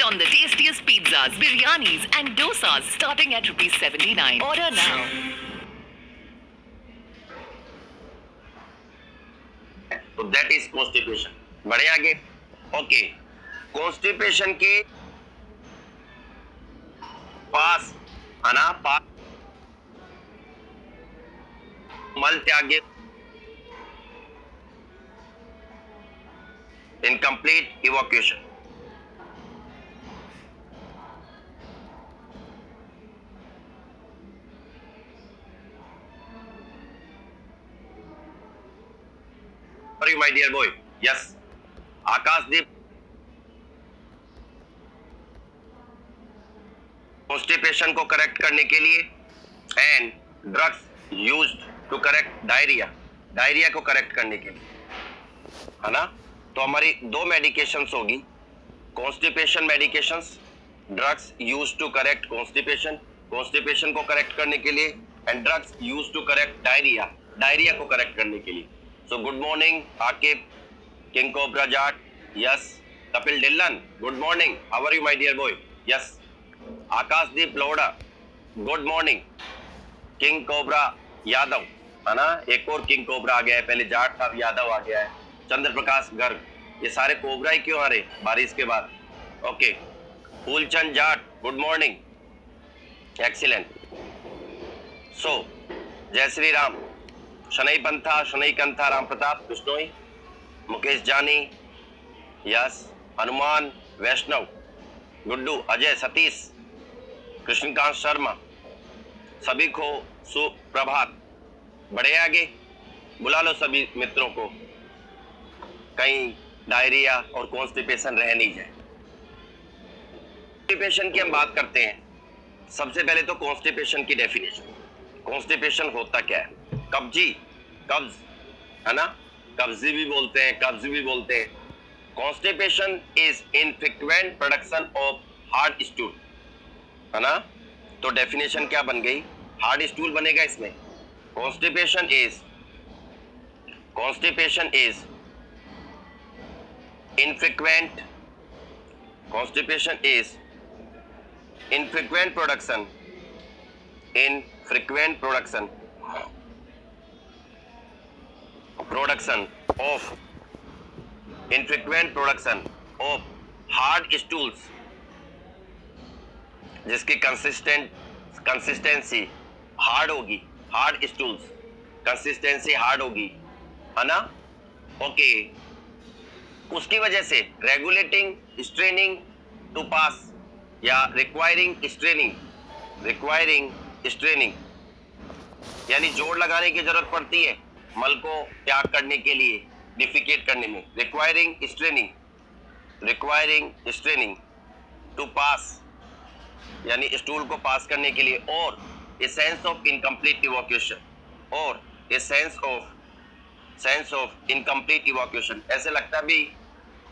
on the tastiest pizzas, biryanis, and dosas starting at ₹79. Order now. तो that is constipation. बढ़े आगे। Okay, constipation के पास है ना, पास मल त्यागे, incomplete evacuation. My dear boy, yes, Akashdeep, constipation को करेक्ट करने के लिए and drugs used to correct diarrhoea, diarrhoea को करेक्ट करने के लिए, है ना। तो हमारी दो मेडिकेशंस होगी, constipation medications, drugs used to correct constipation, constipation को करेक्ट करने के लिए, and drugs used to correct diarrhoea, diarrhoea को करेक्ट करने के लिए। So good morning, Akib, King Cobra Jat, yes. Kapil Dhillon, good morning. How are you, my dear boy? Yes. Akashdeep Lodha, good morning. King Cobra Yadav, है ना, एक और king cobra आ गया है, पहले जाट था, अब यादव आ गया है। चंद्र प्रकाश गर्ग, ये सारे कोबरा ही क्यों आ रहे बारिश के बाद? Okay, Phoolchand Jat, good morning, excellent. So जय श्री राम, शनई पंथा, शनई कंथा, राम प्रताप, बिश्नोई, मुकेश जानी, यस, हनुमान, वैष्णव, गुड्डू, अजय, सतीश, कृष्णकांत शर्मा, सभी को सुप्रभात। बढ़े आगे, बुला लो सभी मित्रों को, कहीं डायरिया और कॉन्स्टिपेशन रह नहीं जाए। कॉन्स्टिपेशन की हम बात करते हैं। सबसे पहले तो कॉन्स्टिपेशन की डेफिनेशन, कॉन्स्टिपेशन होता क्या है? कब्जी, कब्ज, है ना, कब्जी भी बोलते हैं, कब्ज भी बोलते हैं। Constipation is infrequent production of hard stool, है ना। तो डेफिनेशन क्या बन गई? हार्ड स्टूल बनेगा इसमें। Constipation is infrequent, constipation is infrequent production, infrequent production of infrequent production of hard stools, जिसकी कंसिस्टेंसी हार्ड होगी, हार्ड स्टूल्स कंसिस्टेंसी हार्ड होगी, है ना। ओके, उसकी वजह से रेगुलेटिंग स्ट्रेनिंग टू पास या रिक्वायरिंग स्ट्रेनिंग यानी जोर लगाने की जरूरत पड़ती है मल को त्याग करने के लिए, डिफिकेट करने में। रिक्वायरिंग स्ट्रेनिंग टू पास यानी स्टूल को पास करने के लिए, और ए सेंस ऑफ इनकम्प्लीट इवोक्यूशन, ऐसे लगता भी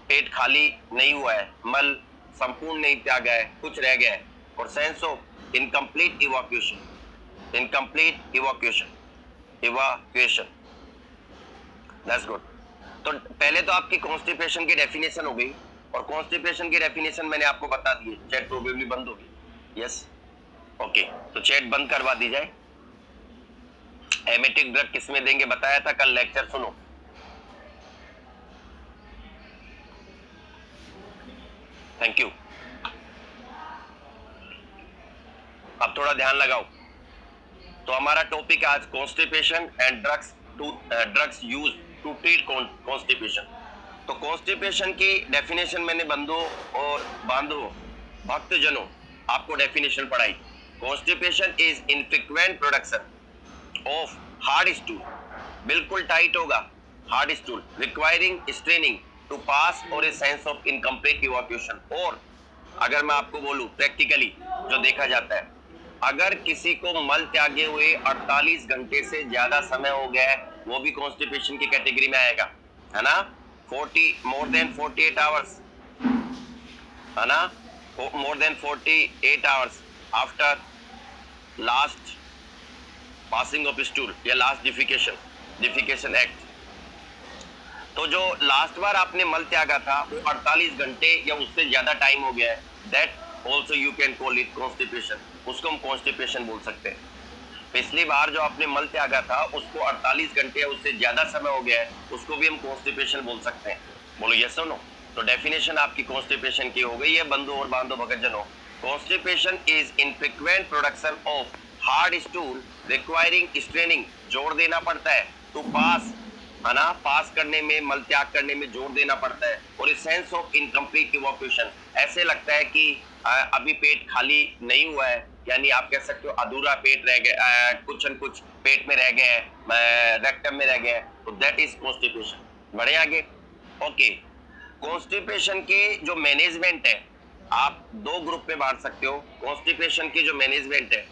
पेट खाली नहीं हुआ है, मल संपूर्ण नहीं त्यागा है, कुछ रह गया है, और sense of incomplete evacuation. That's good. तो पहले तो आपकी कॉन्स्टिपेशन की डेफिनेशन हो गई, और कॉन्स्टिपेशन की डेफिनेशन मैंने आपको बता दी है। चैट प्रोबेबली बंद होगी, यस, ओके। तो चैट बंद करवा दी जाए। एमेटिक ड्रग किसमें देंगे बताया था कल, लेक्चर सुनो। Thank you. अब थोड़ा ध्यान लगाओ। तो हमारा टॉपिक आज constipation and drugs use to treat constipation. तो कॉन्स्टिपेशन की डेफिनेशन मैंने बंधुओं और बांधवों, भक्तजनों, आपको डेफिनेशन पढ़ाई। Constipation is infrequent production of hard stool, बिल्कुल टाइट होगा hard stool, requiring straining to pass और a sense of incomplete evacuation. और अगर मैं आपको बोलूं प्रैक्टिकली जो देखा जाता है, अगर किसी को मल त्यागे हुए 48 घंटे से ज्यादा समय हो गया है, वो भी कॉन्स्टिपेशन की कैटेगरी में आएगा, है ना। मोर देन 48 आवर्स, है ना, more than 48 hours after last passing of stool या लास्ट डिफिकेशन एक्ट। तो जो लास्ट बार आपने मल त्यागा था वो 48 घंटे या उससे ज्यादा टाइम हो गया है, that also you can call it constipation, उसको हम कॉन्स्टिपेशन बोल सकते हैं। पिछली बार जो आपने मल त्यागा था उसको 48 घंटे या उससे ज्यादा समय हो गया है, उसको भी हम कॉन्स्टिपेशन बोल सकते हैं। बोलो यस और नो। तो डेफिनेशन आपकी कॉन्स्टिपेशन की हो गई है बंधु और बांधो भगतजनों। Constipation is infrequent production of hard stool requiring straining, जोर देना पड़ता है टू पास, है ना, पास करने में, मल त्याग करने में जोर देना पड़ता है। और इस सेंस ऑफ इनकम्प्लीट इवोक्यूशन, ऐसे लगता है कि अभी पेट खाली नहीं हुआ है, यानी आप कह सकते हो अधूरा पेट रह गया, कुछ न कुछ पेट में रह गया है, रेक्टम में रह गया है, तो दैट इज कॉन्स्टिपेशन। बढ़े आगे। ओके, कॉन्स्टिपेशन के जो मैनेजमेंट है आप दो ग्रुप में बांट सकते हो। कॉन्स्टिपेशन की जो मैनेजमेंट है,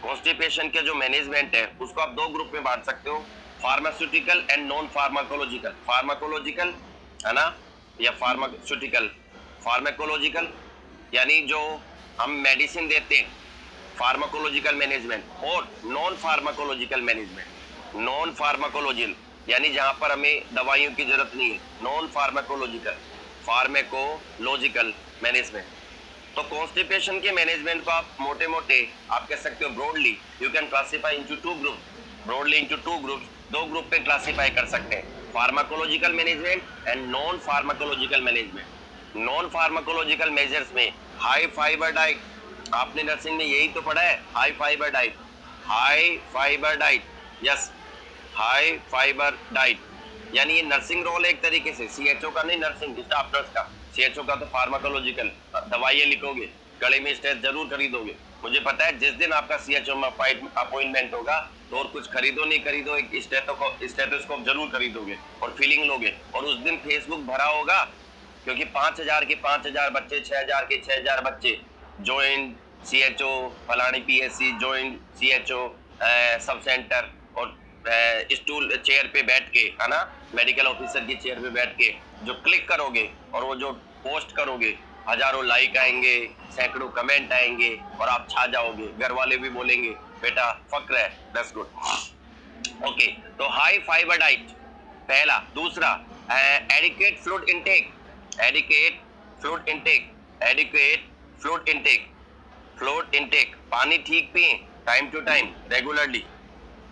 कॉन्स्टिपेशन के जो मैनेजमेंट है उसको आप दो ग्रुप में बांट सकते हो, pharmaceutical and non pharmacological. Pharmacological, है ना, या फार्मास्यूटिकल। फार्माकोलॉजिकल यानी जो हम मेडिसिन देते हैं, फार्माकोलॉजिकल मैनेजमेंट, और non pharmacological management. Non pharmacological यानी जहां पर हमें दवाइयों की जरूरत नहीं है, नॉन फार्माकोलॉजिकल। Pharmacological management. तो कॉन्स्टिपेशन के मैनेजमेंट को आप मोटे मोटे आप कह सकते हो broadly you can classify into two group, broadly into two groups, दो ग्रुप पे क्लासिफाई कर सकते हैं, pharmacological management and non pharmacological management. Non pharmacological measures में हाई फाइबर डाइट, आपने नर्सिंग में यही तो पढ़ा है, high fibre diet, high fibre diet, yes, high fibre diet. यानी ये नर्सिंग रोल है एक तरीके से, सीएचओ का नहीं, नर्सिंग स्टाफ नर्स का। सीएचओ का तो फार्माकोलॉजिकल, दवाइयां लिखोगे, गले में स्टेथ जरूर खरीदोगे। मुझे पता है जिस दिन आपका सीएचओ में अपॉइंटमेंट होगा तो और कुछ खरीदो नहीं खरीदो, एक स्टेथोस्कोप जरूर खरीदोगे और फीलिंग लोगे। और उस दिन फेसबुक भरा होगा क्योंकि 5000 के 5000 बच्चे, 6000 के 6000 बच्चे ज्वाइन सीएचओ फलानी PSC, join CHO sub centre, और स्टूल चेयर पे बैठ के, है ना, मेडिकल ऑफिसर की चेयर पे बैठ के जो क्लिक करोगे और वो जो पोस्ट करोगे, हजारों लाइक आएंगे, सैकड़ों कमेंट आएंगे और आप छा जाओगे। घर वाले भी बोलेंगे बेटा फक्र है, दैट्स गुड। ओके, तो हाई फाइबर डाइट पहला। दूसरा, adequate fluid intake, adequate fluid intake, adequate fluid intake, fluid intake, पानी ठीक पिए टाइम टू टाइम रेगुलरली।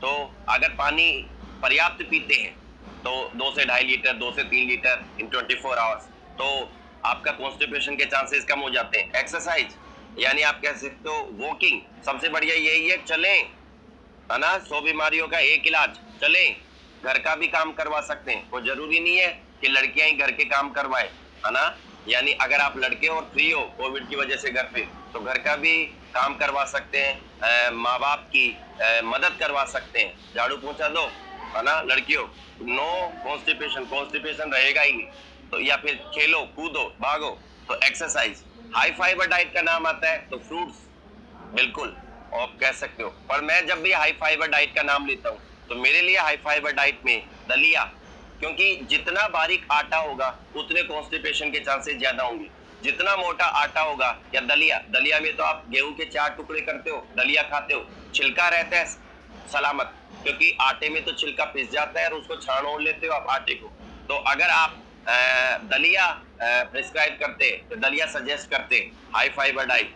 तो अगर पानी पर्याप्त पीते हैं तो 2 से 2.5 लीटर, 2 से 3 लीटर इन 24 आवर्स, तो आपका कॉन्स्टिपेशन के चांसेस कम हो जाते हैं। एक्सरसाइज यानी आप कह सकते हो वॉकिंग, सबसे बढ़िया यही है, चलें, है ना, 100 बीमारियों का एक इलाज, चलें। घर का भी काम करवा सकते हैं, कोई जरूरी नहीं है कि लड़कियां ही घर के काम करवाए, है ना, यानी अगर आप लड़के और फ्री हो कोविड की वजह से घर पे, तो घर का भी काम करवा सकते हैं, माँ बाप की मदद करवा सकते हैं, झाड़ू पोंछा दो, है ना, लड़कियों, नो कॉन्स्टिपेशन, कॉन्स्टिपेशन रहेगा ही नहीं। तो या फिर खेलो कूदो भागो, तो एक्सरसाइज। हाई फाइबर डाइट का नाम आता है तो फ्रूट्स, बिल्कुल आप कह सकते हो। पर मैं जब भी हाई फाइबर डाइट का नाम लेता हूँ तो मेरे लिए हाई फाइबर डाइट में दलिया, क्योंकि जितना बारीक आटा होगा उतने कॉन्स्टिपेशन के चांसेस ज्यादा होंगे। जितना मोटा आटा होगा, या दलिया, दलिया में तो आप गेहूं के 4 टुकड़े करते हो, दलिया खाते हो, छिलका रहता है सलामत, क्योंकि आटे में तो छिलका पिस जाता है और उसको छान ओढ़ लेते हो आप आटे को। तो अगर आप दलिया प्रिस्क्राइब करते, तो दलिया सजेस्ट करते, हाई फाइबर डाइट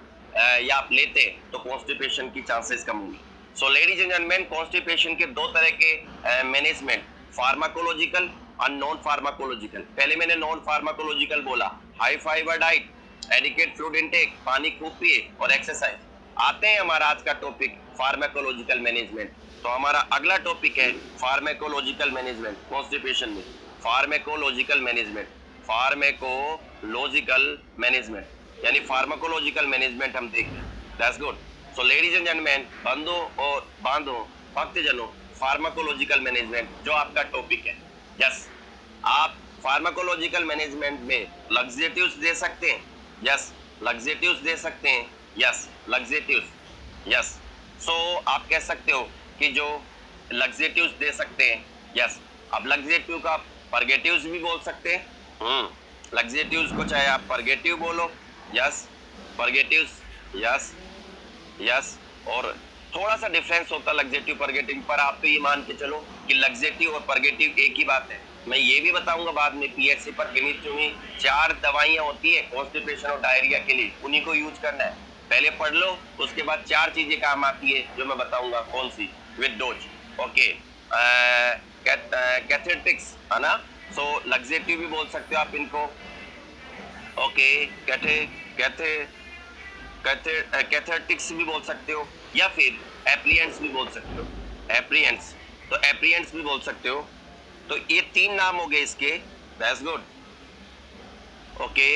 या आप लेते, तो कॉन्स्टिपेशन की चांसेस कम होंगी। सो लेडीज एंड जेंटलमैन, कॉन्स्टिपेशन के दो तरह के मैनेजमेंट, फार्माकोलॉजिकल और नॉन फार्माकोलॉजिकल। पहले मैंने नॉन फार्माकोलॉजिकल बोला, high fibre diet, adequate fluid intake, पानी खूब पिए और एक्सरसाइज। आते हैं हमारा आज का टॉपिक फार्माकोलॉजिकल मैनेजमेंट। तो हमारा अगला टॉपिक है फार्माकोलॉजिकल मैनेजमेंट कॉन्स्टिपेशन में। फार्माकोलॉजिकल मैनेजमेंट, फार्माकोलॉजिकल मैनेजमेंट यानी फार्माकोलॉजिकल मैनेजमेंट हम देखें, that's good. So ladies and gentleman, बंधु और बांधो, भक्तजनों, फार्माकोलॉजिकल मैनेजमेंट जो आपका टॉपिक है। यस, आप फार्माकोलॉजिकल मैनेजमेंट में लग्जेटिव्स दे सकते हैं, यस, लग्जेटिव्स दे सकते हैं, यस, लग्जेटिव्स, यस। सो आप कह सकते हो कि जो लग्जेटिव्स दे सकते हैं, यस। अब लग्जेटिव का परगेटिव्स भी बोल सकते हैं, लग्जेटिव्स को चाहे आप परगेटिव बोलो, यस, परगेटिव्स, यस, यस। और थोड़ा सा डिफरेंस होता है लग्जेटिव परगेटिव पर, आप तो ये मान के चलो कि लग्जेटिव और परगेटिव एक ही बात है। मैं ये भी बताऊंगा बाद में पीएचसी पर गिनी चुनी 4 दवाइयां होती है कॉन्स्टिपेशन और डायरिया के लिए, उन्हीं को यूज करना है। पहले पढ़ लो, उसके बाद 4 चीजें काम आती है जो मैं बताऊंगा कौन सी, विद डोज। ओके, कैथेटिक्स है ना, सो लग्जेटिव भी बोल सकते हो आप इनको। ओके, कैथेटिक्स भी बोल सकते हो, या फिर एप्लियंट्स भी बोल सकते हो। एप्लियंट्स, तो एप्लियंट्स भी बोल सकते हो। तो ये 3 नाम हो गए इसके, दैट्स गुड। ओके,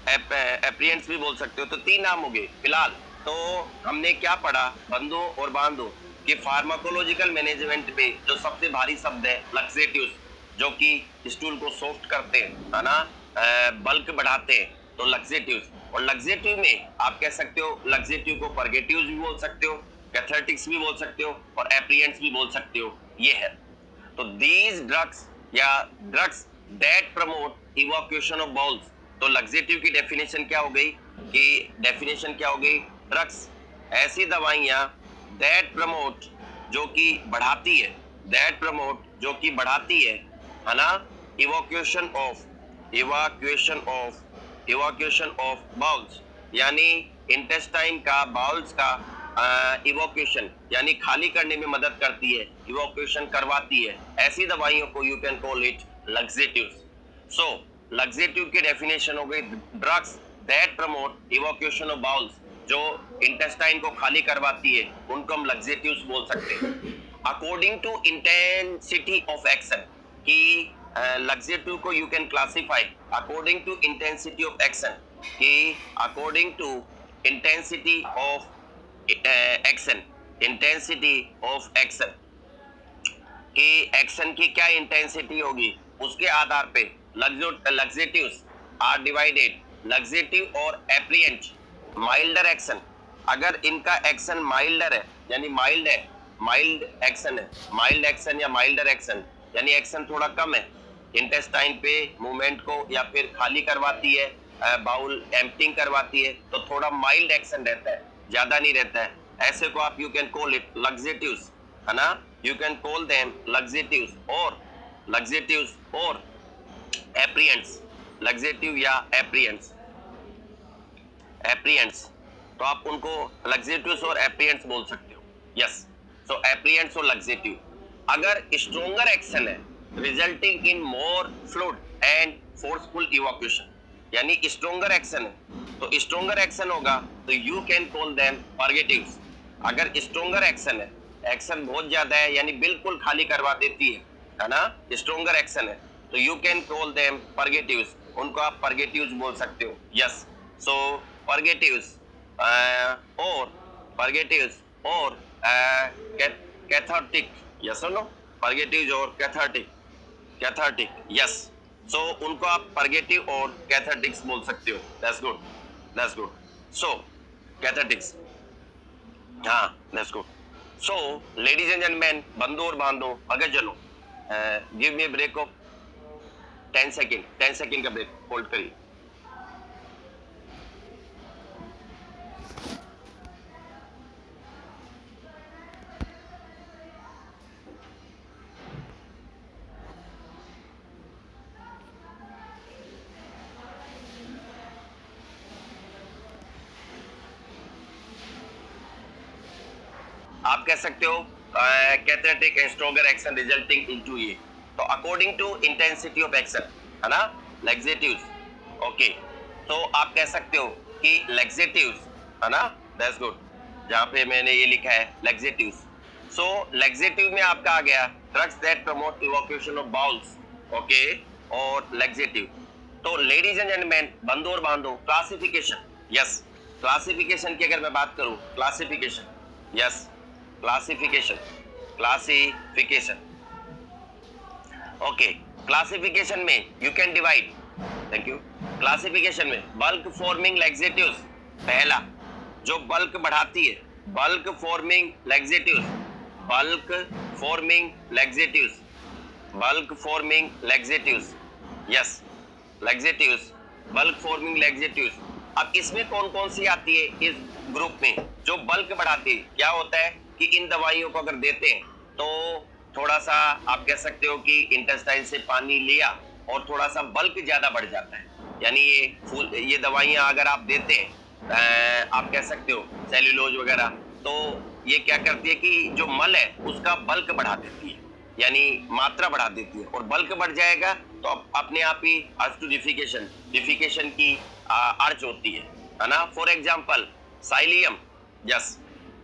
एप्लियंट्स भी बोल सकते हो, तो 3 नाम हो गए। फिलहाल तो हमने क्या पढ़ा बंधुओं और बांधों कि फार्माकोलॉजिकल मैनेजमेंट में जो सबसे भारी शब्द है लक्सेटिव्स, जो कि स्टूल को सॉफ्ट करते हैं, है ना, बल्क बढ़ाते हैं, तो लक्सेटिव्स। और लक्सेटिव में आप कह सकते हो, लक्सेटिव को परगेटिव्स भी बोल सकते हो, कैथेटिक्स भी बोल सकते हो, और एप्लियंट्स भी बोल सकते हो। ये है, तो दीज ड्रग्स या drugs that promote evacuation of bowls. तो लक्सेटिव की डेफिनेशन क्या हो गई, कि डेफिनेशन क्या हो गई, ड्रग्स ऐसी दवाइयां दैट प्रमोट, जो कि बढ़ाती है, दैट प्रमोट जो कि बढ़ाती है ना, इवैक्यूएशन ऑफ बाउल्स, यानी इंटेस्टाइन का, बाउल्स का इवैक्यूएशन यानी खाली करने में मदद करती है, इवैक्यूएशन करवाती है, ऐसी दवाइयों को you can call it laxatives. So laxative की डेफिनेशन हो गई drugs that promote evacuation of bowels, जो इंटेस्टाइन को खाली करवाती है, उनको हम लक्सेटिव्स बोल सकते हैं। According to intensity of action, कि लक्सेटिव को you can classify according to intensity of action, कि according to intensity of action, intensity of action, कि एक्शन की क्या इंटेंसिटी होगी, उसके आधार पे लक्सेटिव्स आर डिवाइडेड, लक्सेटिव और एप्लिएंट। माइल्डर एक्शन, अगर इनका एक्शन माइल्डर है, यानी माइल्ड है, माइल्ड एक्शन है, माइल्ड एक्शन या माइल्डर एक्शन, यानी एक्शन थोड़ा कम है, इंटेस्टाइन पे मूवमेंट को या फिर खाली करवाती है, बाउल एम्प्टिंग करवाती है, तो थोड़ा माइल्ड एक्शन रहता है, ज्यादा नहीं रहता है। ऐसे को आप यू कैन कॉल इट लक्सेटिव्स, है ना, यू कैन कॉल देम लक्सेटिव्स और एप्रिएंट्स, लक्सेटिव या एप्रिएंट्स, तो आप उनको लक्सेटिव्स और एप्रिएंट्स बोल सकते हो। यस, सो एप्रिएंट्स और लक्सेटिव। अगर स्ट्रॉन्गर एक्शन है resulting in more fluid and forceful evacuation, यानी स्ट्रॉन्गर एक्शन है, तो स्ट्रॉन्गर एक्शन होगा तो you can call them purgatives. अगर स्ट्रॉन्गर एक्शन है, एक्शन बहुत ज्यादा है, यानी बिल्कुल खाली करवा देती है ना, स्ट्रॉन्गर एक्शन है, तो you can call them purgatives, उनको आप परगेटिव्स बोल सकते हो। यस, सो परगेटिव्स और कैथार्टिक, यस और नो, परगेटिव्स और कैथार्टिक, यस, सो उनको आप परगेटिव और कैथार्टिक्स बोल सकते हो। दैट्स गुड, सो कैथार्टिक्स, हाँ, that's good. So ladies and gentleman, बंधु और बांधो, अगर चलो give me break of 10 second का ब्रेक होल्ड करिए। आप कह सकते हो cathartic and stronger action resulting into ये, तो according to intensity of action, है ना, लक्सेटिव्स। ओके, तो आप कह सकते हो कि लक्सेटिव्स, है ना, दैट्स गुड, जहां पे मैंने ये लिखा है लक्सेटिव्स। सो लक्सेटिव में आपका आ गया drugs that promote evacuation of bowls, okay, और लक्सेटिव। तो लेडीज एंड जेंटलमैन, बंधु और बांधो, क्लासिफिकेशन, यस, क्लासिफिकेशन की अगर मैं बात करूं, classification, yes, classification, okay, classification में you can divide, thank you, classification में बल्क फॉर्मिंग लैक्सेटिव्स, पहला जो बल्क बढ़ाती है, bulk forming laxatives, yes, laxatives, bulk forming laxatives. अब इसमें कौन कौन सी आती है इस ग्रुप में, जो बल्क बढ़ाती है? क्या होता है कि इन दवाइयों को अगर देते हैं तो थोड़ा सा आप कह सकते हो कि इंटेस्टाइन से पानी लिया और थोड़ा सा बल्क ज्यादा बढ़ जाता है। यानी ये दवाइयां अगर आप देते हैं आप कह सकते हो सेल्यूलोज वगैरह, तो ये क्या करती है कि जो मल है उसका बल्क बढ़ा देती है, यानी मात्रा बढ़ा देती है, और बल्क बढ़ जाएगा तो अपने आप ही डिफिकेशन की अर्ज होती है ना। For example psyllium, yes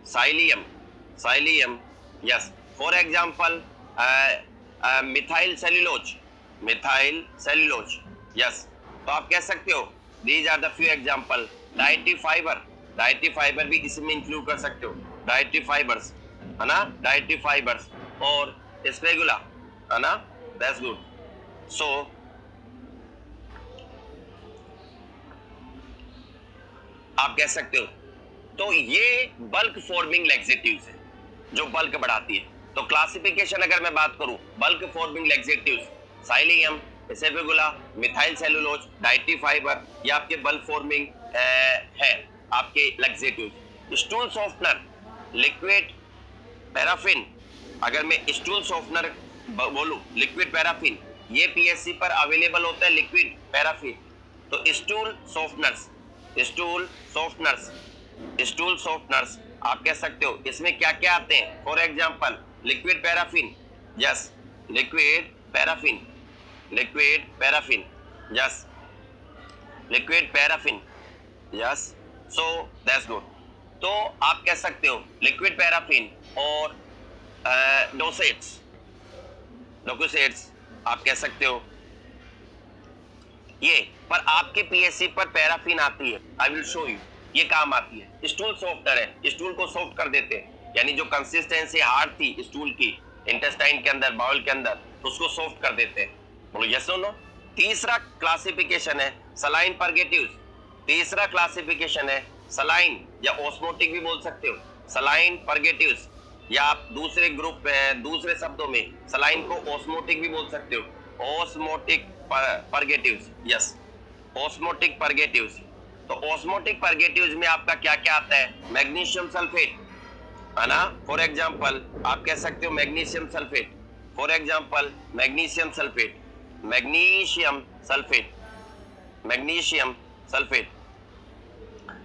psyllium, yes. For example methyl cellulose, yes. तो आप कह सकते हो these are the few example. Dietary fibre भी इसमें इंक्लूड कर सकते हो, डाइटरी फाइबर्स, है ना, डाइटरी फाइबर्स और स्पेगुला, है ना, दैट्स गुड। सो आप कह सकते हो तो ये बल्क फॉर्मिंग लैक्सेटिव्स है जो बल्क बढ़ाती है। तो क्लासिफिकेशन अगर मैं बात करूं, bulk forming laxatives psyllium, ispaghula, methyl cellulose, dietary fibre, ये आपके बल्क फॉर्मिंग है आपके laxatives. Stool softener, liquid paraffin, अगर मैं स्टूल सॉफ्टनर बोलूं, लिक्विड पैराफिन, ये पीएससी पर अवेलेबल होता है लिक्विड पैराफिन। तो स्टूल सॉफ्टनर्स आप कह सकते हो इसमें क्या क्या आते हैं। For example liquid paraffin, yes, liquid paraffin, yes. So that's good. तो आप कह सकते हो लिक्विड पैराफिन और डोसेट्स आप कह सकते हो ये। पर आपके पीएससी पर पैराफिन आती है, आई विल शो यू ये काम आती है। स्टूल सॉफ्टनर है, स्टूल को सॉफ्ट कर देते हैं, यानी जो कंसिस्टेंसी हार्ड थी स्टूल की इंटेस्टाइन के अंदर, बाउल के अंदर, तो उसको सॉफ्ट कर देते हैं। बोलो यस और नो। तीसरा क्लासिफिकेशन है सलाइन परगेटिव्स। तीसरा क्लासिफिकेशन है सलाइन या ऑस्मोटिक भी बोल सकते हो, सलाइन परगेटिव्स, या आप दूसरे शब्दों में सलाइन को ऑस्मोटिक भी बोल सकते हो, osmotic purgatives, yes, osmotic purgatives. तो ऑस्मोटिक परगेटिव्स में आपका क्या क्या आता है, मैग्नीशियम सल्फेट, है ना। फॉर एग्जांपल आप कह सकते हो magnesium sulphate, for example magnesium sulphate,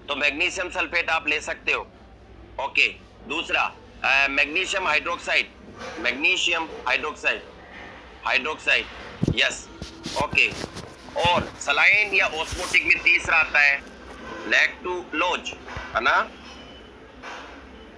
तो मैग्नीशियम सल्फेट आप ले सकते हो। ओके, दूसरा मैग्नीशियम हाइड्रोक्साइड, यस, ओके। और सलाइन या ऑस्मोटिक में तीसरा आता है लैक्टुलोज, है ना।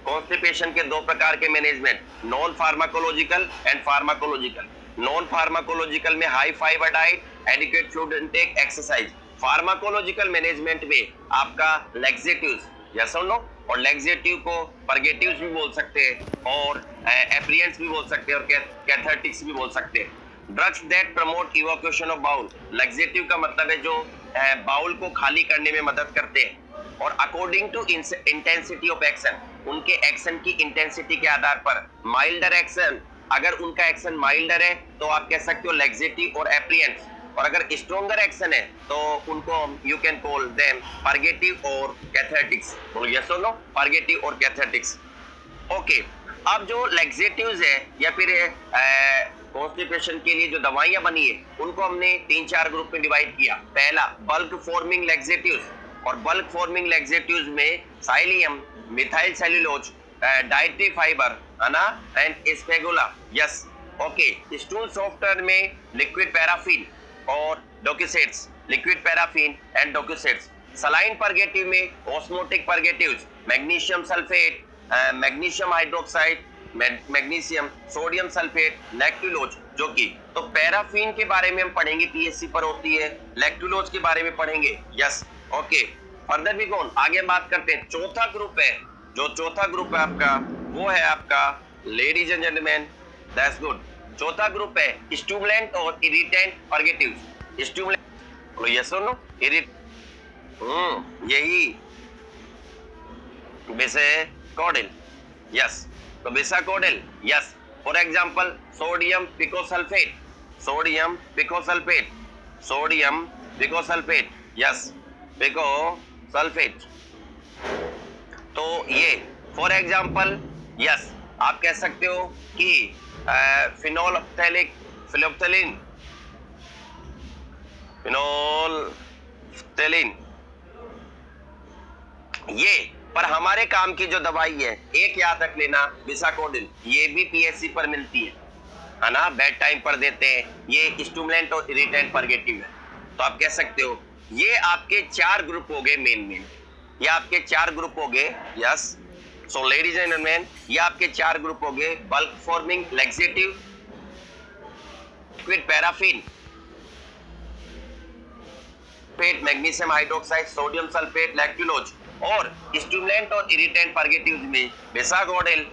कॉन्स्टिपेशन के दो प्रकार के management, non pharmacological and pharmacological. Non pharmacological में high fibre diet, adequate fluid intake, exercise. Pharmacological management में आपका लैक्सेटिव्स, यस और नो, और लैक्सेटिव को परगेटिव्स भी बोल सकते हैं और एप्रिएंट्स भी बोल सकते हैं और कैथार्टिक्स भी बोल सकते हैं। Drugs that promote evacuation of bowel, laxative का मतलब है जो बाउल को खाली करने में मदद करते हैं, और according to intensity of action, उनके एक्शन की इंटेंसिटी के आधार पर, माइल्डर एक्शन, अगर उनका एक्शन माइल्डर है तो आप कह सकते हो लैक्सेटिव और एप्रिएंट्स, और अगर स्ट्रॉन्गर एक्शन है तो उनको you can call them purgative और कैथार्टिक्स। बोलो यस और नो, परगेटिव और कैथार्टिक्स। ओके, अब जो लैक्सेटिव्स है या फिर कॉन्स्टिपेशन के लिए जो दवाइयां बनी है उनको हमने 3-4 ग्रुप में डिवाइड किया। पहला बल्क फॉर्मिंग लैक्सेटिव्स, और बल्क फॉर्मिंग लैक्सेटिव्स में psyllium, methyl cellulose, dietary fibre, है ना, and ispaghula, yes, okay. Stool softener में लिक्विड पैराफिन और docusates, liquid paraffin and docusates. Saline purgative में osmotic purgatives, magnesium sulphate, magnesium hydroxide, magnesium, sodium sulphate, lactulose, जो कि तो paraffin के बारे में हम पढ़ेंगे, पीएससी पर होती है, लैक्टुलोज के बारे में पढ़ेंगे, यस, ओके। फर्दर भी कौन आगे बात करते हैं। चौथा ग्रुप है, जो चौथा ग्रुप है आपका, वो है आपका ladies and gentleman, that's good. चौथा ग्रुप है स्टिमुलेंट और इरिटेंट परगेटिव्स। स्टिमुलेंट, यस और नो, यही बिसाकोडिल, यस, तो bisacodyl, yes. For example sodium picosulfate, yes, picosulfate. तो ये फॉर एग्जांपल, यस, आप कह सकते हो कि फिनोल्फ्थैलिक, फिनोल्फ्थैलिन, फिनोल्फ्थैलिन, ये पर हमारे काम की जो दवाई है, एक याद रख लेना, बिसाकोडिल, ये भी पीएससी पर मिलती है ना, बेड टाइम पर देते हैं, ये स्टिमुलेंट और इरिटेंट परगेटिव है। तो आप कह सकते हो ये आपके 4 ग्रुप हो गए मेन, ये आपके 4 ग्रुप हो गए। Yes, so ladies and gentlemen, ये आपके 4 ग्रुप हो गए, bulk forming laxative, liquid paraffin, पेट, magnesium hydroxide, sodium sulphate, lactulose, और स्टिमुलेंट और इरिटेंट परगेटिव में बिसाकोडिल।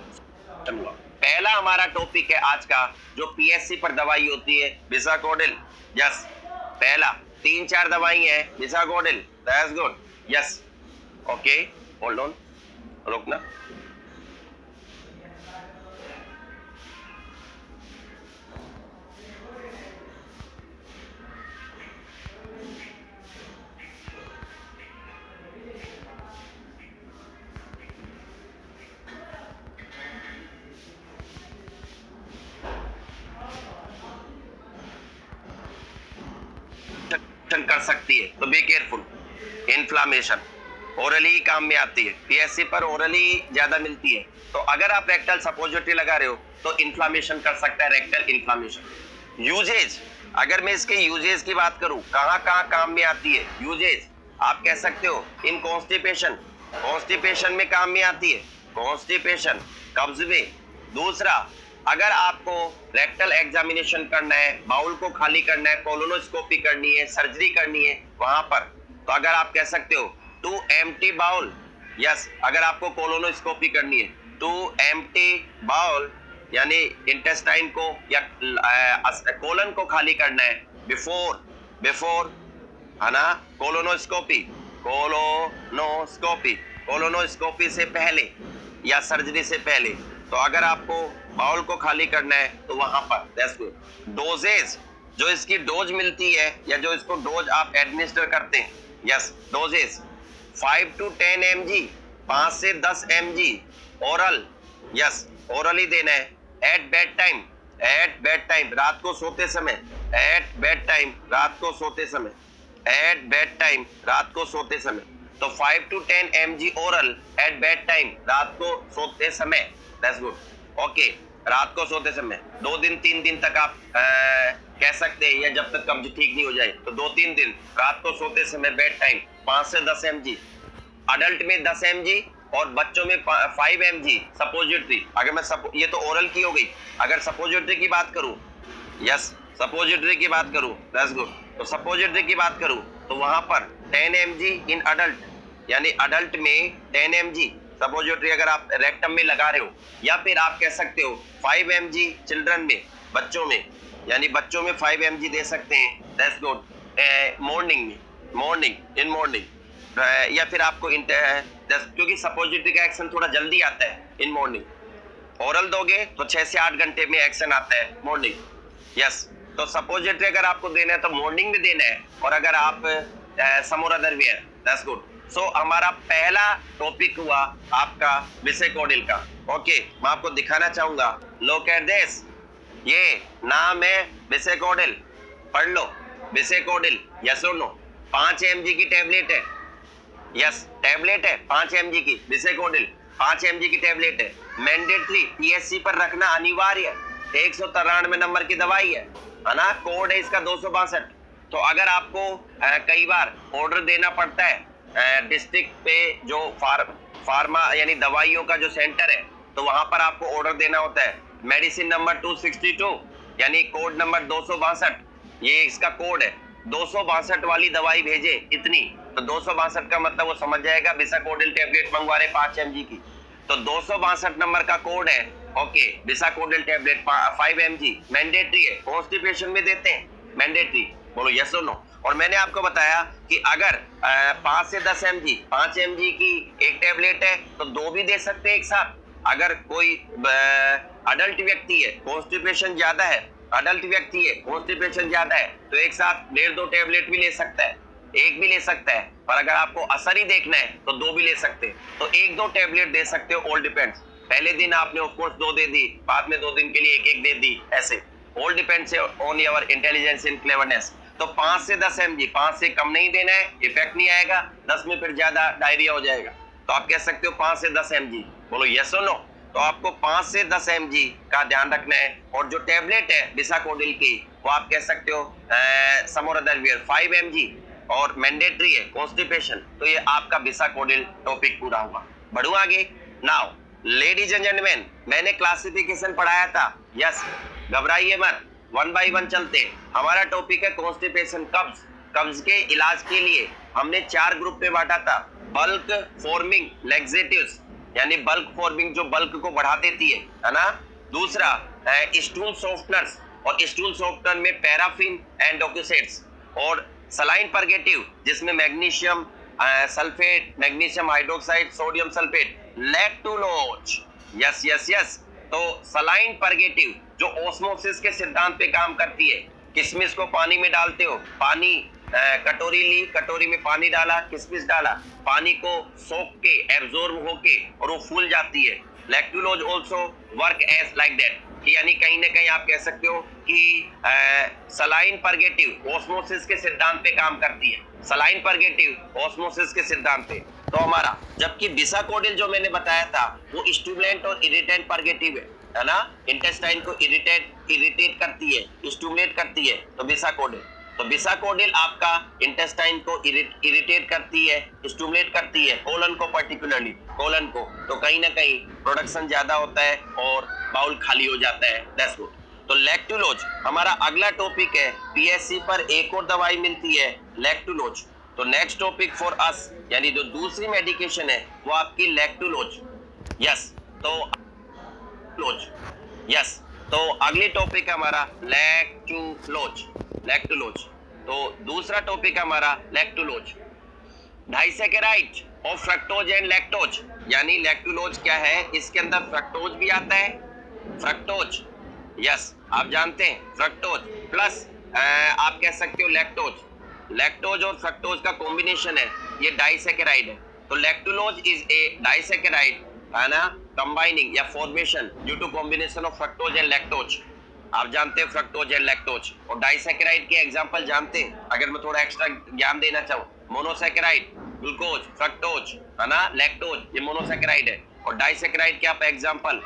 पहला हमारा टॉपिक है आज का, जो पीएससी पर दवाई होती है, बिसाकोडिल। यस, पहला 3-4 दवाई है bisacodyl, that's good. Yes, okay, hold on, रुकना। कर सकती है, तो बी केयरफुल। इन्फ्लामेशन ओरली काम में आती है, पीएससी पर ओरली ज्यादा मिलती है, तो अगर आप रेक्टल सपोजिटरी लगा रहे हो तो इन्फ्लामेशन कर सकता है, रेक्टल इन्फ्लामेशन। यूजेज, अगर मैं इसके यूजेज की बात करूं, कहां कहां काम में आती है यूजेज, आप कह सकते हो इन कॉन्स्टिपेशन, कॉन्स्टिपेशन में काम में आती है, कॉन्स्टिपेशन, कब्ज में। दूसरा, अगर आपको रेक्टल एग्जामिनेशन करना है, बाउल को खाली करना है, कोलोनोस्कोपी करनी है, सर्जरी करनी है वहां पर, तो अगर आप कह सकते हो टू एम्प्टी बाउल। यस, अगर आपको कोलोनोस्कोपी करनी है, टू एम्प्टी बाउल यानी इंटेस्टाइन को या कोलन को खाली करना है, बिफोर है ना, कोलोनोस्कोपी, कोलोनोस्कोपी से पहले या सर्जरी से पहले। तो अगर आपको बाउल को खाली करना है तो वहां पर दैट्स गुड। डोजेज, जो इसकी डोज मिलती है या जो इसको डोज आप एडमिनिस्टर करते हैं, यस, डोजेज 5 to 10 mg, 5 से 10 mg ओरल, यस, ओरली देना है। एट बेड टाइम, रात को सोते समय, एट बेड टाइम, रात को सोते समय, तो 5 to 10 mg oral at bed time, रात को सोते समय, दैट्स गुड। ओके, रात को सोते समय 2 दिन 3 दिन तक आप कह सकते हैं, या जब तक कब्ज ठीक नहीं हो जाए तो 2-3 दिन रात को सोते समय बेड टाइम 5 से 10 mg, अडल्ट में 10 mg और बच्चों में 5 mg सपोजिटरी। अगर मैं ये तो ओरल की हो गई, अगर सपोजिटरी की बात करूं, यस, सपोजिटरी की बात करूं, दैट्स गुड, तो सपोजिटरी की बात करूं तो वहां पर 10 mg इन अडल्ट, यानी अडल्ट में 10 mg सपोजिटरी अगर आप रेक्टम में लगा रहे हो, या फिर आप कह सकते हो 5 mg चिल्ड्रन में, बच्चों में, यानी बच्चों में 5 mg दे सकते हैं, दैट्स गुड। मॉर्निंग, या फिर आपको क्योंकि सपोजिटरी का एक्शन थोड़ा जल्दी आता है इन मॉर्निंग, ओरल दोगे तो 6 से 8 घंटे में एक्शन आता है मॉर्निंग। यस, तो सपोजिटरी अगर आपको देना है तो मॉर्निंग में देना है, और अगर आप सम और अदर वेयर, दैट्स गुड। सो हमारा पहला टॉपिक हुआ आपका बिसाकोडिल का। ओके, मैं आपको दिखाना चाहूंगा, लुक एट दिस, ये नाम है बिसाकोडिल, पढ़ लो, बिसाकोडिल, यस और नो। 5 mg की टैबलेट है, यस, टैबलेट है 5 mg की, बिसाकोडिल 5 mg की टैबलेट है, मैंडेटरी, पीएससी पर रखना अनिवार्य, 193 नंबर की दवाई है ना, कोड है इसका 262। तो अगर आपको कई बार ऑर्डर देना पड़ता है डिस्ट्रिक्ट पे, जो फार्मा यानी दवाइयों का जो सेंटर है, तो वहां पर आपको ऑर्डर देना होता है, मेडिसिन नंबर 262 यानी कोड नंबर 262, ये इसका कोड है, 262 वाली दवाई भेजे इतनी, तो 262 का मतलब वो समझ जाएगा बिसाकोडिल टैबलेट मंगवा रहे 5 mg की, तो 262 नंबर का कोड है। Okay, bisacodyl tablet 5 mg mandatory है, कॉन्स्टिपेशन में देते हैं, मैंडेटरी, बोलो यस और नो। और मैंने आपको बताया कि अगर 5 से 10 mg, 5 mg की एक टैबलेट है तो 2 भी दे सकते हैं एक साथ। अगर कोई अडल्ट व्यक्ति है, कॉन्स्टिपेशन ज्यादा है, अडल्ट व्यक्ति है, कॉन्स्टिपेशन ज्यादा है, तो एक साथ 1.5-2 टैबलेट भी ले सकता है, एक भी ले सकता है। पर अगर आपको असर ही देखना है तो 2 भी ले सकते हैं, तो 1-2 टैबलेट दे सकते हो, ऑल डिपेंड्स। पहले दिन आपने ऑफ कोर्स 2 दे दी, बाद में 2 दिन के लिए 1-1 दे दी, ऐसे all depends on your intelligence and cleverness. तो 5 से 10 mg, 5 से कम नहीं देना है, इफेक्ट नहीं आएगा, 10 में फिर ज्यादा डायरिया हो जाएगा। तो आप कह सकते हो 5 से 10 mg, बोलो यस और नो। तो आपको 5 से 10 mg का ध्यान रखना है। और जो टेबलेट है बिसाकोडिल की, वो आप कह सकते हो सम और अदर वेयर 5 mg और मैंडेटरी है कॉन्स्टिपेशन। तो ये आपका बिसाकोडिल टॉपिक पूरा हुआ। बढ़ू आगे। नाउ लेडीज एंड जेंटलमैन, मैंने क्लासिफिकेशन पढ़ाया था, यस, घबराइए मत, 1 बाय 1 चलते। हमारा टॉपिक है कॉन्स्टिपेशन, कब्ज। कब्ज के इलाज के लिए हमने 4 ग्रुप में बांटा था। बल्क फॉर्मिंग लैक्सेटिव्स, यानी बल्क फॉर्मिंग जो बल्क को बढ़ा देती है ना। दूसरा स्टूल सॉफ्टनर्स, और स्टूल सॉफ्टनर में पैराफिन एंड डोक्यूसेट्स। और सलाइन परगेटिव जिसमें magnesium sulphate, magnesium hydroxide, sodium sulphate, lactulose. Yes yes yes. तो सलाइन परगेटिव जो ऑस्मोसिस के सिद्धांत पे काम करती है। किशमिश को पानी में डालते हो, पानी कटोरी ली, कटोरी में पानी डाला, किशमिश डाला, पानी को सोख के एब्जॉर्ब होके और वो फूल जाती है। Lactulose also work as like that, यानी कहीं ना कहीं आप कह सकते हो कि सलाइन परगेटिव ऑस्मोसिस के सिद्धांत पे काम करती है। सलाइन परगेटिव ऑस्मोसिस के सिद्धांत पे। तो हमारा, जबकि बिसाकोडिल जो मैंने बताया था वो स्टिमुलेंट और इरिटेंट परगेटिव है ना, इंटेस्टाइन को इरिटेट करती है, स्टिमुलेट करती है। तो बिसाकोडिल आपका इंटेस्टाइन को इरिटेट करती है, स्टिमुलेट करती है, कोलन को पर्टिकुलरली, कोलन को। तो कहीं ना कहीं प्रोडक्शन ज्यादा होता है और बाउल खाली हो जाता है। That's good. तो लैक्टुलोज हमारा अगला टॉपिक है। पीएससी पर एक और दवाई मिलती है, लैक्टुलोज। तो नेक्स्ट टॉपिक फॉर अस, यानी जो दूसरी मेडिकेशन है वो आपकी लैक्टुलोज। यस, तो यस, तो अगली टॉपिक हमारा लैक्टुलोज। तो दूसरा टॉपिक हमारा lactulose. Disaccharide of fructose and lactose, यानी लैक्टुलोज क्या है, इसके अंदर फ्रक्टोज भी आता है, फ्रक्टोज, यस, आप जानते हैं फ्रक्टोज प्लस आप कह सकते हो लैक्टोज। लैक्टोज और फ्रक्टोज का कॉम्बिनेशन है, ये डाइसैकेराइड है। तो लैक्टुलोज इज ए डाइसैकेराइड, है ना, कंबाइनिंग या formation due to combination of fructose and lactose. आप जानते हैं फ्रक्टोज एंड लैक्टोज। और डाइसैकेराइड के एग्जांपल जानते हैं, अगर मैं थोड़ा एक्स्ट्रा ज्ञान देना चाहूँ, मोनोसैकेराइड, ग्लूकोज, फ्रक्टोज, है ना, लैक्टोज, ये मोनोसैकेराइड है। और डाइसैकेराइड के आप एग्जांपल,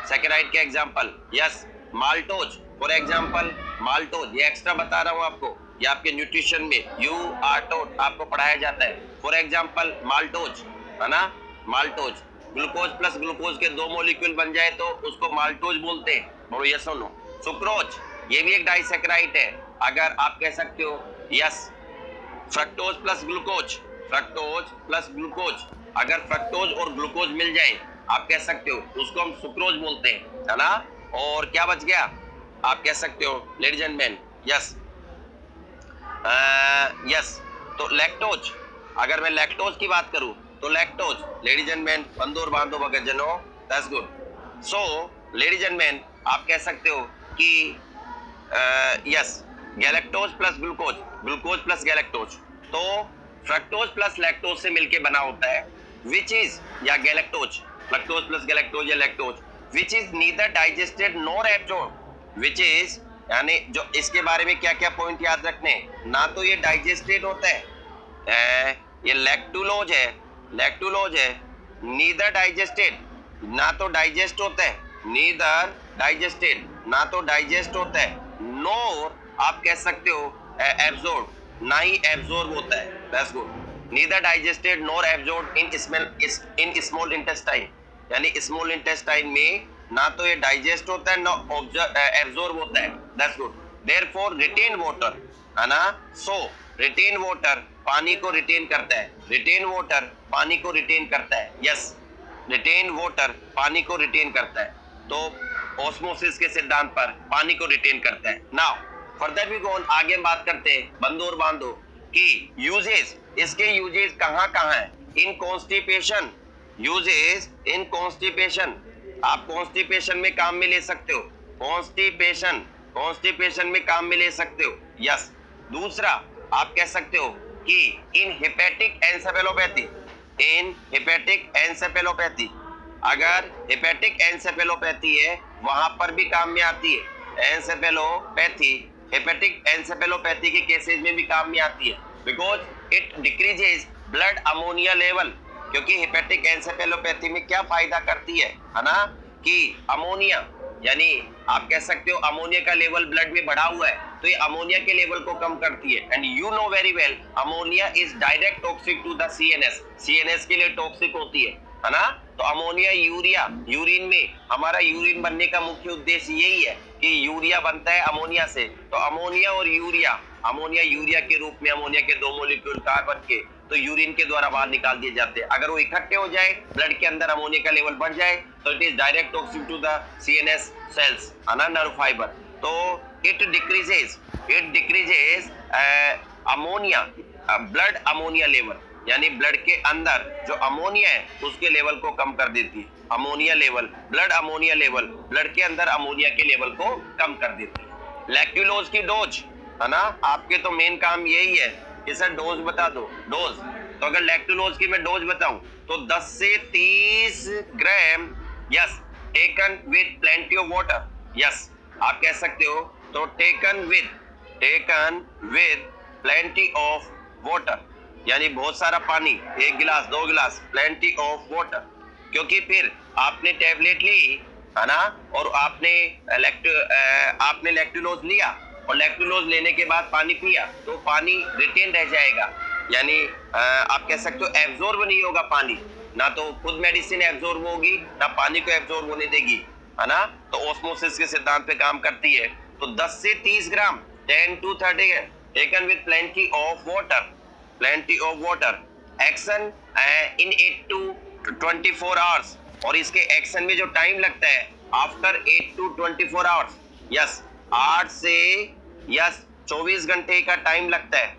सैकेराइड के example, yes, maltose for example, maltose, ये एक्स्ट्रा बता रहा हूँ आपको, ये आपके न्यूट्रिशन में यू आर टॉट आपको पढ़ाया जाता है। फॉर एग्जांपल माल्टोज, है ना, माल्टोज। ग्लूकोज प्लस ग्लूकोज के 2 मॉलिक्यूल बन जाए तो उसको माल्टोज बोलते हैं। बोलो यस और नो। सुक्रोज, ये भी एक डाइसैकेराइड है। अगर आप कह सकते हो yes, fructose plus glucose, fructose plus glucose, अगर फ्रक्टोज और ग्लूकोज मिल जाए आप कह सकते हो उसको हम सुक्रोज बोलते हैं, है ना। और क्या बच गया, आप कह सकते हो ladies and man, yes, yes. तो लैक्टोज, अगर मैं लैक्टोज की बात करूं तो लैक्टोज, लेडीज एंड मैन, बंधु और बांधो भगत जनो, that's good. So ladies and man, आप कह सकते हो कि yes, galactose plus glucose, glucose plus galactose, तो फ्रक्टोज प्लस लैक्टोज से मिलके बना होता है, विच इज, या गैलेक्टोज, फ्रक्टोज प्लस गैलेक्टोज या lactose, which is neither digested nor absorb, which is, यानी जो इसके बारे में क्या क्या पॉइंट याद रखने, ना तो ये डाइजेस्टेड होता है, ये लैक्टुलोज है, लैक्टुलोज है, नीदर डाइजेस्टेड, ना तो डाइजेस्ट होता है, नीदर डाइजेस्टेड, ना तो डाइजेस्ट होता है, नोर आप कह सकते हो एब्जॉर्ब, ना ही एब्जॉर्ब होता है। That's good. Neither digested NOR absorb in small intestine, यानी स्मॉल इंटेस्टाइन में ना तो ये डाइजेस्ट होता है ना एब्जॉर्ब होता है। That's good. Therefore retain water, है ना, सो रिटेन वाटर पानी को रिटेन करता है, रिटेन वाटर पानी को रिटेन करता है, यस, रिटेन वाटर पानी को रिटेन करता है। तो ऑस्मोसिस के सिद्धांत पर पानी को रिटेन करता है। Now further we go on, आगे बात करते हैं बंधु और बांधो कि यूजेस, इसके यूजेस कहाँ कहाँ है। इन कॉन्स्टिपेशन, यूजेस इन कॉन्स्टिपेशन, आप कॉन्स्टिपेशन में काम में ले सकते हो, कॉन्स्टिपेशन, कॉन्स्टिपेशन में काम में ले सकते हो, यस। दूसरा आप कह सकते हो कि इन हेपेटिक एन्सेफेलोपैथी, इन हेपेटिक एन्सेफेलोपैथी, अगर हेपेटिक एन्सेफेलोपैथी है वहां पर भी काम में आती है। एन्सेफेलोपैथी हेपेटिक एन्सेफेलोपैथी के केसेस में भी काम में आती है, because it decreases blood ammonia level. क्योंकि हेपेटिक एन्सेफेलोपैथी में क्या फायदा करती है ना, कि अमोनिया, यानी आप कह सकते हो अमोनिया का लेवल ब्लड में बढ़ा हुआ है, तो ये अमोनिया के लेवल को कम करती है। And you know very well ammonia is direct toxic to the CNS के लिए टॉक्सिक होती है ना। तो अमोनिया यूरिया, यूरिन में हमारा यूरिन बनने का मुख्य उद्देश्य यही है कि यूरिया बनता है अमोनिया से। तो अमोनिया और यूरिया, अमोनिया यूरिया के रूप में, अमोनिया के 2 मॉलिक्यूल कार्बन के, तो यूरिन के द्वारा बाहर निकाल दिए जाते हैं। अगर वो इकट्ठे हो जाए, ब्लड के अंदर अमोनिया का लेवल बढ़ जाए, तो it is direct toxic to the CNS cells, nerve fibre. तो it decreases ammonia, blood ammonia level, यानी ब्लड के अंदर जो अमोनिया है उसके लेवल को कम कर देती है। Ammonia level, blood ammonia level, blood के अंदर अमोनिया के लेवल को कम कर देती है। लैक्टुलोज की डोज, है ना, आपके तो मेन काम यही है कि सर डोज बता दो, डोज। तो अगर लैक्टुलोज की मैं डोज बताऊं तो 10 से 30 gram, yes, taken with plenty of water, yes, आप कह सकते हो। तो taken with plenty of water, यानी बहुत सारा पानी, 1 गिलास 2 गिलास, प्लेंटी ऑफ वाटर। क्योंकि फिर आपने टेबलेट ली, है ना, और आपने लैक्टुलोज लिया, और लैक्टुलोज लेने के बाद पानी पिया, तो पानी रिटेन रह जाएगा, यानी आप कह सकते हो एब्जॉर्ब नहीं होगा पानी, ना तो खुद मेडिसिन एब्जॉर्ब होगी ना पानी को एब्जॉर्ब होने देगी, है ना। तो ऑस्मोसिस के सिद्धांत पे काम करती है। तो 10 से 30 ग्राम, 10 to 30 gram, taken with plenty of water, action in 8 to 24 hours. और इसके एक्शन में जो टाइम लगता है आफ्टर 8 to 24 आवर्स, यस, 8 से 24 घंटे का टाइम लगता है।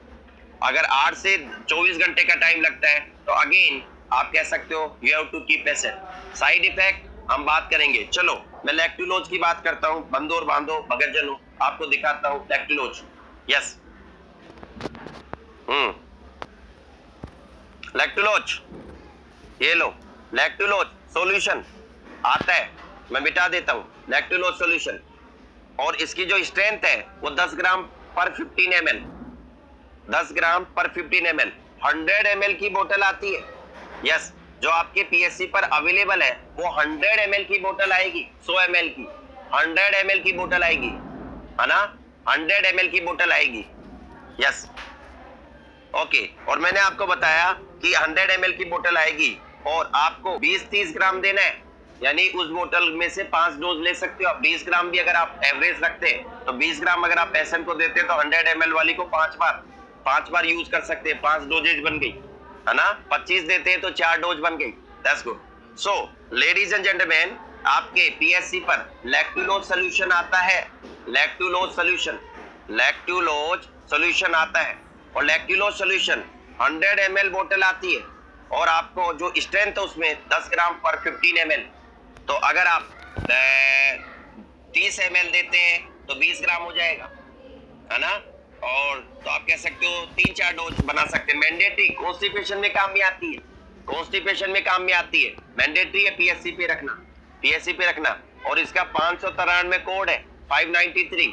अगर 8 से 24 घंटे का टाइम लगता है तो अगेन आप कह सकते हो you have to keep patient. Side effect हम बात करेंगे। चलो मैं लैक्टुलोज की बात करता हूं, बंदो और बांधो मगर जनो, आपको दिखाता हूं लैक्टुलोज। यस, लैक्टुलोज, ये लो, लैक्टुलोज सॉल्यूशन आता है, मैं मिटा देता हूं लैक्टुलोज सॉल्यूशन। और इसकी जो स्ट्रेंथ है वो 10 ग्राम पर 15 ml, 10 ग्राम पर 15 ml, 100 ml की बोतल आती है। यस, जो आपके पीएससी पर अवेलेबल है वो 100 ml की बोतल आएगी, 100 ml की, 100 ml की बोतल आएगी, है ना, 100 ml की बोतल आएगी। Yes, okay. और मैंने आपको बताया कि 100 ml की बोतल आएगी और आपको 20-30 ग्राम देना है, यानी उस बोतल में से 5 डोज ले सकते हो आप। 20 ग्राम भी अगर आप एवरेज रखते हैं तो 20 ग्राम अगर आप पेशेंट को देते हैं तो 100 ml वाली को 5 बार यूज कर सकते हैं, 5 डोजेज बन गई, है ना। 25 देते हैं तो 4 डोज बन गई। That's good. So ladies and gentleman, आपके पीएससी पर लैक्टुलोज सॉल्यूशन आता है, लैक्टुलोज सॉल्यूशन आता है। और लैक्टुलोज सॉल्यूशन 100 ml बोतल आती है और आपको जो स्ट्रेंथ है उसमें 10 ग्राम पर 15 ml। तो अगर आप 30 ml देते हैं तो 20 ग्राम हो जाएगा, है ना। और तो आप कह सकते हो 3-4 डोज बना सकते हैं। मैंडेटरी कॉन्स्टिपेशन में काम में आती है, कॉन्स्टिपेशन में काम में आती है, मैंडेटरी है, पीएससी पे रखना। और इसका 593 कोड है, 593,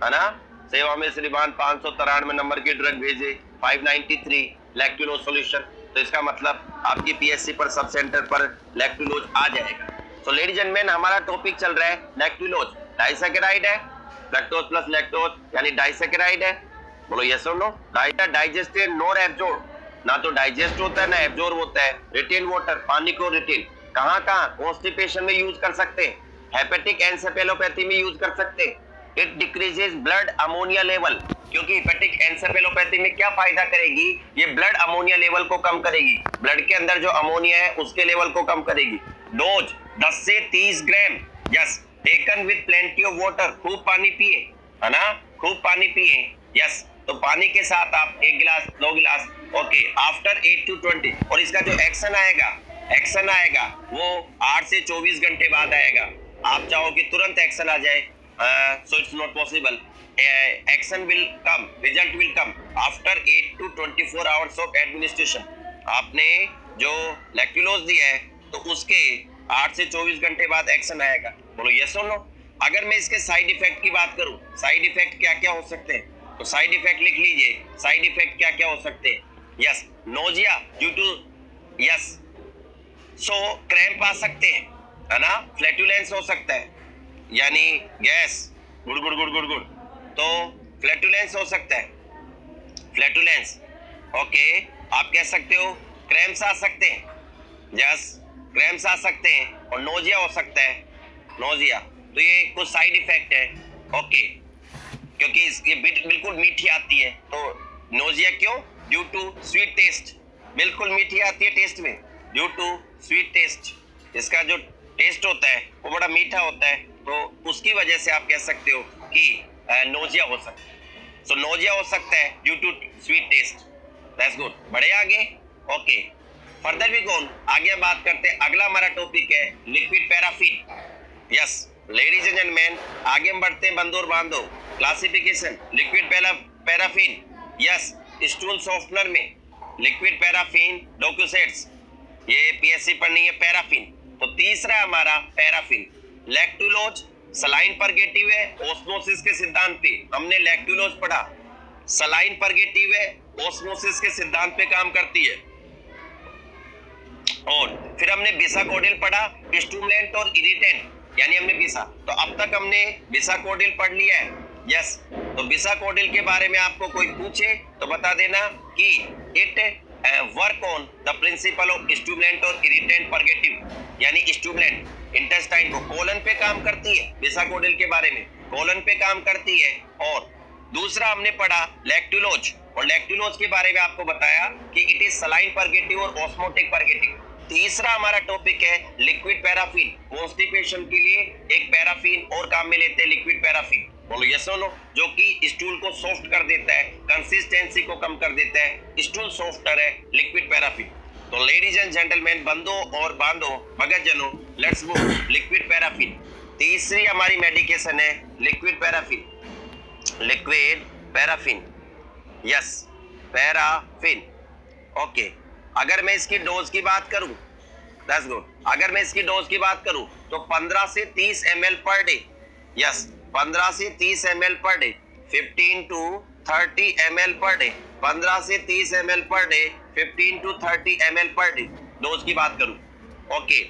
है ना। सेवा में श्रीमान 593 नंबर की ड्रग भेजे, 593 लैक्टुलोज सॉल्यूशन। तो इसका मतलब आपकी पीएससी पर सब सेंटर पर लैक्टुलोज आ जाएगा। तो लेडीज एंड मेन, हमारा टॉपिक चल रहा है लैक्टुलोज। डाइसैकेराइड है, लैक्टोज प्लस लैक्टोज यानी डाइसैकेराइड है। बोलो यस और नो। डाइजेस्टेड नॉर एब्जॉर्ब, ना तो डाइजेस्ट होता है ना एब्जॉर्ब होता है। रिटेन वाटर, पानी को रिटेन कहां कॉन्स्टिपेशन में यूज कर सकते हैं, हेपेटिक एन्सेफेलोपैथी में यूज कर सकते हैं। It decreases blood ammonia level, क्योंकि हेपेटिक एन्सेफेलोपैथी में क्या फायदा करेगी, ये ब्लड अमोनिया लेवल को कम करेगी, ब्लड के अंदर जो अमोनिया है उसके लेवल को कम करेगी। डोज 10 से 30 gram, yes, taken with plenty of water, खूब पानी पिए, है ना, खूब पानी पिए। यस, तो पानी के साथ आप 1 गिलास 2 गिलास, ओके, आफ्टर 8 to 20। और इसका जो एक्शन आएगा वो 8 से 24 घंटे बाद आएगा। आप चाहो कि तुरंत एक्शन आ जाए, so it's not possible. Action will come, result will come after 8 to 24 hours of administration. आपने जो लैक्टुलोज दिया है तो उसके 8 से 24 घंटे बाद एक्शन आएगा। बोलो यस और नो। अगर मैं इसके साइड इफेक्ट की बात करूं, साइड इफेक्ट क्या क्या हो सकते हैं, तो साइड इफेक्ट लिख लीजिए। साइड इफेक्ट क्या क्या हो सकते हैं? Yes, nausea due to, yes, so cramp आ सकते हैं, है ना, फ्लैटुलेंस हो सकता है, यानी गैस, गुड़ गुड़ गुड़ गुड़ गुड़, तो फ्लैटुलेंस हो सकता है, फ्लैटुलेंस। ओके, आप कह सकते हो क्रैम्प्स आ सकते हैं, यस, क्रैम्प्स आ सकते हैं, और नोजिया हो सकता है, नोजिया। तो ये कुछ साइड इफेक्ट है। ओके, क्योंकि ये बिल्कुल मीठी आती है, तो नोजिया क्यों? ड्यू टू स्वीट टेस्ट, बिल्कुल मीठी आती है टेस्ट में, ड्यू टू स्वीट टेस्ट। इसका जो टेस्ट होता है वो बड़ा मीठा होता है, तो उसकी वजह से आप कह सकते हो कि नोजिया हो सकता है। सो नोजिया हो सकता है due to sweet taste. That's good. बढ़े आगे। ओके, फर्दर वी गो, आगे बात करते हैं। अगला हमारा टॉपिक है liquid paraffin. Yes ladies and gentleman, आगे हम बढ़ते हैं बंदो और बांधो। Classification liquid paraffin, yes, stool softener में लिक्विड पैराफिन, डोक्यूसेट्स, ये पीएससी पढ़नी है पैराफिन। तो तीसरा हमारा पैराफिन। लैक्टुलोज सलाइन परगेटिव है ऑस्मोसिस के सिद्धांत पे, हमने लैक्टुलोज पढ़ा, सलाइन परगेटिव है ऑस्मोसिस के सिद्धांत पे काम करती है। और फिर हमने बिसाकोडिल पढ़ा, स्टिमुलेंट और इरिटेंट, यानी हमने बिसा, तो अब तक हमने बिसाकोडिल पढ़ लिया है। यस, तो बिसाकोडिल के बारे में आपको कोई पूछे तो बता देना कि it work on the principle of stimulant और इरिटेंट परगेटिव, यानी स्टिमुलेंट इंटेस्टाइन को, कोलन पे काम करती है। बिसाकोडिल के बारे में कोलन पे काम करती है। और दूसरा हमने पढ़ा लैक्टुलोज, और लैक्टुलोज के बारे में आपको बताया कि इट इज सलाइन परगेटिव और ऑस्मोटिक परगेटिव। तीसरा हमारा टॉपिक है लिक्विड पैराफिन। कॉन्स्टिपेशन के लिए एक पैराफिन और काम में लेते हैं, लिक्विड पैराफिन। बोलो यस और नो, जो कि स्टूल को सॉफ्ट कर देता है, कंसिस्टेंसी को कम कर देता है, स्टूल सॉफ्टर है लिक्विड पैराफिन। तो लेडीज एंड जेंटलमैन, बंदो और बांधो, भगत जनो, लेट्स मूव लिक्विड पैराफिन। तीसरी हमारी मेडिकेशन है liquid paraffin, liquid paraffin, yes, paraffin. Okay, अगर मैं इसकी डोज की बात करूं, दैट्स गुड, अगर मैं इसकी डोज की बात करूं तो 15 से 30 ml पर डे, यस, 15 से 30 ml per day, 15 to 30 ml per day, 15 से 30 ml per day, 15 to 30 ml per day, dose की बात करूं। ओके,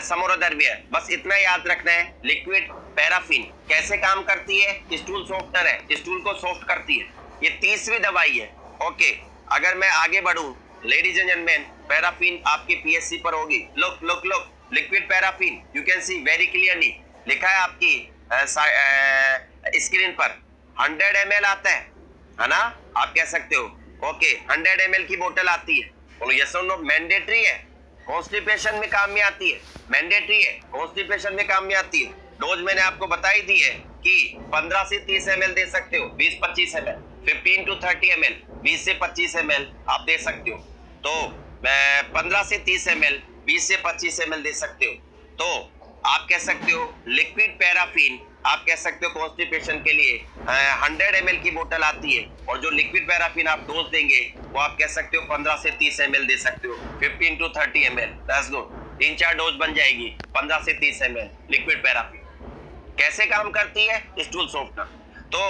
समोरोदर्बिया, बस इतना याद रखना है। लिक्विड पैराफिन कैसे काम करती है? स्टूल सॉफ्टनर है, स्टूल को सॉफ्ट करती है, ये तीसरी दवाई है। ओके, अगर मैं आगे बढ़ूं, लेडीज एंड जेंटलमैन, पैराफिन आपके पीएससी पर होगी। Look look look, liquid paraffin, you can see very clearly, लिखा है आपकी स्क्रीन पर। 100 ml आता है ना, आप कह सकते हो। ओके, 100 ml की बोतल आती है। बोलो यस और नो, मैंडेटरी है, कॉन्स्टिपेशन में काम में आती है, मैंडेटरी है, कॉन्स्टिपेशन में काम में आती है। डोज मैंने आपको बताई दी है कि 15 से 30 ml दे सकते हो, 20-25 ml, 15 to 30 ml, 20 से 25 ml आप दे सकते हो। तो 15 से 30 ml, 20 से 25 ml दे सकते हो। तो आप कह सकते हो लिक्विड पैराफिन, आप कह सकते हो कॉन्स्टिपेशन के लिए 100 ml की बोतल आती है, और जो लिक्विड पैराफिन आप डोज देंगे वो आप कह सकते हो 15 से 30 ml दे सकते हो, 15 to 30 ml, that's good. 3-4 dose बन जाएगी 15 से 30 ml लिक्विड पैराफिन। कैसे काम करती है? Stool softener. तो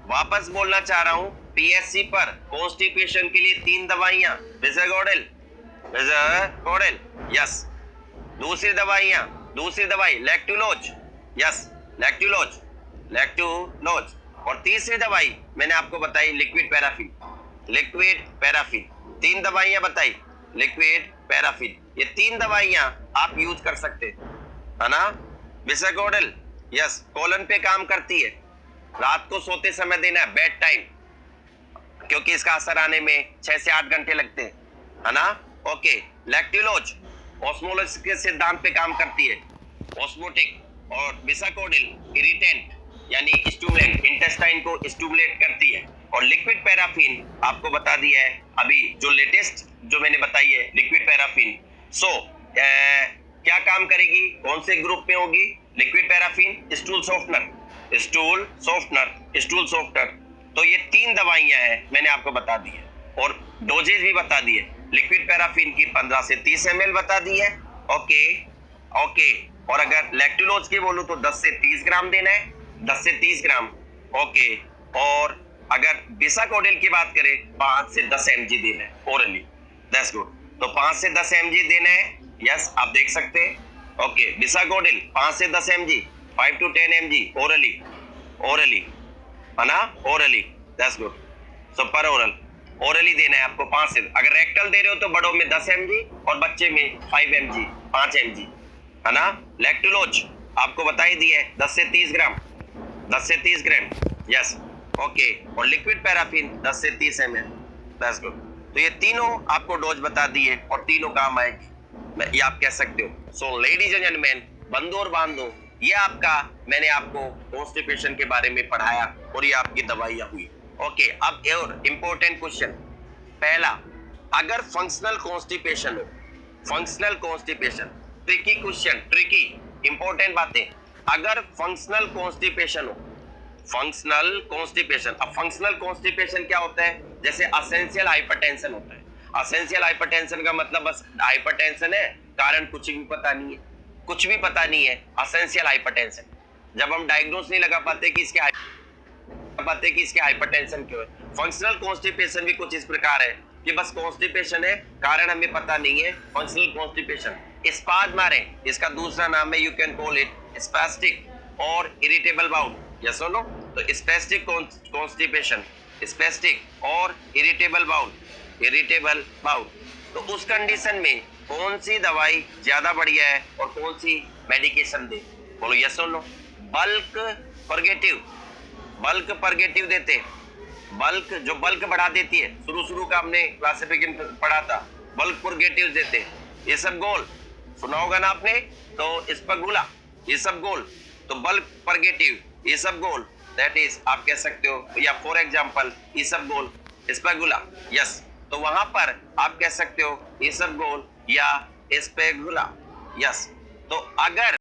वापस बोलना चाह रहा हूं, पीएससी पर कॉन्स्टिपेशन के लिए 3 दवाइयां, बिसाकोडिल, यस, दूसरी दवाई लैक्टुलोज, यस, लैक्टुलोज, और तीसरी दवाई मैंने आपको बताई लिक्विड पैराफिन। 3 दवाइयां बताई लिक्विड पैराफिन। ये 3 दवाइयां आप यूज कर सकते है ना। बिसाकोडिल, यस, कोलन पे काम करती है, रात को सोते समय देना है, बेड टाइम, क्योंकि इसका असर आने में 6 से 8 घंटे लगते हैं, है ना। ओके, लैक्टुलोज ऑस्मोसिस के सिद्धांत पे काम करती है, ऑस्मोटिक, और बिसाकोडिल इरिटेंट, यानी स्टिमुलेंट, इंटेस्टाइन को स्टिमुलेट करती है। और लिक्विड पैराफिन आपको बता दिया है अभी, जो लेटेस्ट जो मैंने बताई है लिक्विड पैराफिन। सो क्या काम करेगी, कौन से ग्रुप में होगी लिक्विड पैराफिन? Stool softener. तो ये 3 दवाइयां हैं, मैंने आपको बता दी है, और डोजेज भी बता दी है। लिक्विड पैराफिन की 15 से 30 ml बता दी है। Okay, okay. और अगर लैक्टुलोज की बोलूं तो 10 से 30 ग्राम देना है, 10 से 30 ग्राम। ओके। और अगर बिसाकोडिल की बात करें 5 से 10 mg देना है ओरली। That's good. तो 5 से 10 mg देना है। यस, आप देख सकते हैं। ओके, बिसाकोडिल 5 से 10 mg, 5 to 10 mg orally, orally है ना, ओरली। That's good. सो पर ओरली देना है आपको 5 से। अगर रेक्टल दे रहे हो तो बड़ों में 10 mg और बच्चे में 5 mg, 5 mg है ना। लैक्टुलोज आपको बता ही दिया है 10 से 30 ग्राम, 10 से 30 ग्राम। Yes, okay. और लिक्विड पैराफिन 10 से 30 ml। That's good. तो ये तीनों आपको डोज बता दिए और तीनों काम आएगी, ये आप कह सकते हो। सो लेडीज एंड जेंटलमैन, बंधु और बांधो, ये आपका मैंने आपको कॉन्स्टिपेशन के बारे में पढ़ाया और ये आपकी दवाइयां हुई। ओके, अब और इंपॉर्टेंट क्वेश्चन पहला, अगर फंक्शनल कॉन्स्टिपेशन हो, functional constipation, tricky question, tricky important बातें। अगर फंक्शनल कॉन्स्टिपेशन हो, फंक्शनल कॉन्स्टिपेशन, अब फंक्शनल कॉन्स्टिपेशन क्या होता है? जैसे असेंशियल हाइपरटेंशन होता है। असेंशियल हाइपरटेंशन का मतलब बस हाइपरटेंशन है, कारण कुछ भी पता नहीं है, कुछ भी पता नहीं है। असेंशियल हाइपरटेंशन, जब हम डायग्नोस नहीं लगा पाते कि इसके हाइपरटेंशन क्यों है। फंक्शनल कॉन्स्टिपेशन भी कुछ इस प्रकार है कि बस कॉन्स्टिपेशन है, कारण हमें पता नहीं है। फंक्शनल कॉन्स्टिपेशन स्पाज मारे, इसका दूसरा नाम है, you can call it spastic और इरिटेबल बाउल। यस और नो? तो स्पैस्टिक कॉन्स्टिपेशन, स्पैस्टिक और इरिटेबल बाउल, इरिटेबल बाउल। तो उस कंडीशन में कौन सी दवाई ज्यादा बढ़िया है और कौन सी मेडिकेशन दे? बोलो यस और no? Bulk purgative, bulk purgative देते हैं। बल्क जो बल्क बढ़ा देती है, शुरू का हमने क्लासिफिकेशन पढ़ा था, बल्क परगेटिव देते हैं। ये सब गोल सुना होगा ना आपने, तो स्पगुला, ये सब गोल, तो बल्क परगेटिव, ये सब गोल, दैट इज आप कह सकते हो, या फॉर एग्जांपल ये सब गोल, स्पगुला। यस, तो वहां पर आप कह सकते हो ये सब गोल या स्पेगुला। यस, तो अगर